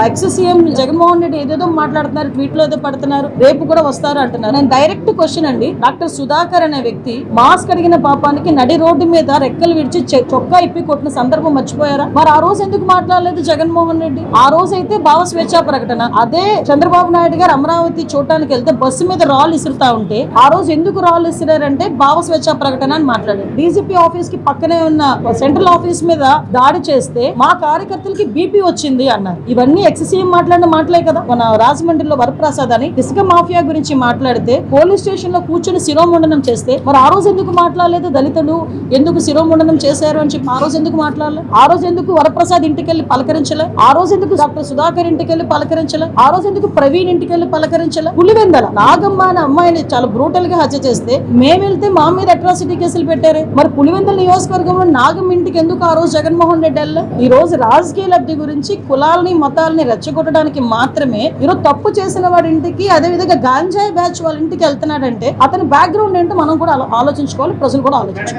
Ex CM Jaganmohan Reddy ఏదేదో మాట్లాడుతున్నారు, tweet లో ఏదో పడుతున్నారు, రేపు కూడా వస్తారు అంటున్నారు. నేను డైరెక్ట్ క్వశ్చన్ అండి, డాక్టర్ సుధాకర్ అనే వ్యక్తి మాస్క్ అడిగిన పాపానికి నడి రోడ్డు మీద రెక్కలు విడిచి చొక్కా ఇప్పి కొట్టిన సందర్భం మర్చిపోయారా? మరి ఆ రోజు ఎందుకు మాట్లాడలేదు జగన్మోహన్ రెడ్డి? ఆ రోజు అయితే భావ స్వేచ్ఛా ప్రకటన. అదే చంద్రబాబు నాయుడు గారు అమరావతి చూడటానికి వెళ్తే బస్సు మీద రాళ్ళు ఇసురుతా ఉంటే ఆ రోజు ఎందుకు రాళ్ళు ఇసిరారంటే భావ స్వేచ్ఛా ప్రకటన అని మాట్లాడారు. డీజీపీ ఆఫీస్ కి పక్కనే ఉన్న సెంట్రల్ ఆఫీస్ మీద దాడి చేస్తే మా కార్యకర్తలకి బీపీ వచ్చింది అన్నారు. ఇవన్నీ ఎక్స్సీఎం మాట్లాడిన మాటలే కదా. మన రాజమండ్రిలో వరప్రసాద్ అని ఇసుక మాఫియా గురించి మాట్లాడితే పోలీస్ స్టేషన్ లో కూర్చొని శిరోముండనం చేస్తే మరి ఆ రోజు ఎందుకు మాట్లాడలేదు? దళితులు ఎందుకు శిరోముండనం చేశారు అని చెప్పి ఆ రోజు ఎందుకు మాట్లాడలేదు? ఆ రోజు ఎందుకు వరప్రసాద్ ఇంటికి వెళ్ళి పలకరించలే? ఆ రోజు ఎందుకు డాక్టర్ సుధాకర్ ఇంటికి వెళ్ళి పలకరించలే? ఆ రోజు ఎందుకు ప్రవీణ్ ఇంటికి వెళ్ళి పలకరించలే? పులివెందల నాగమ్మ అనే అమ్మాయిని చాలా బ్రూటల్ గా హత్య చేస్తే మేము వెళ్తే మా మీద అట్రాసిటీ కేసులు పెట్టారు. మరి పులివెందల నియోజకవర్గంలో నాగమ్మ ఇంటికి ఎందుకు ఆ రోజు జగన్మోహన్ రెడ్డి వెళ్ళ? ఈ రోజు రాజకీయ లబ్ధి గురించి కులాలని మతాలని రెచ్చగొట్టడానికి మాత్రమే ఈరోజు తప్పు చేసిన వాడి ఇంటికి, అదే విధంగా గాంజాయి బ్యాచ్ వాళ్ళ ఇంటికి వెళ్తున్నాడంటే అతని బ్యాక్గ్రౌండ్ ఏంటో మనం కూడా ఆలోచించుకోవాలి, ప్రజలు కూడా ఆలోచించుకోవాలి.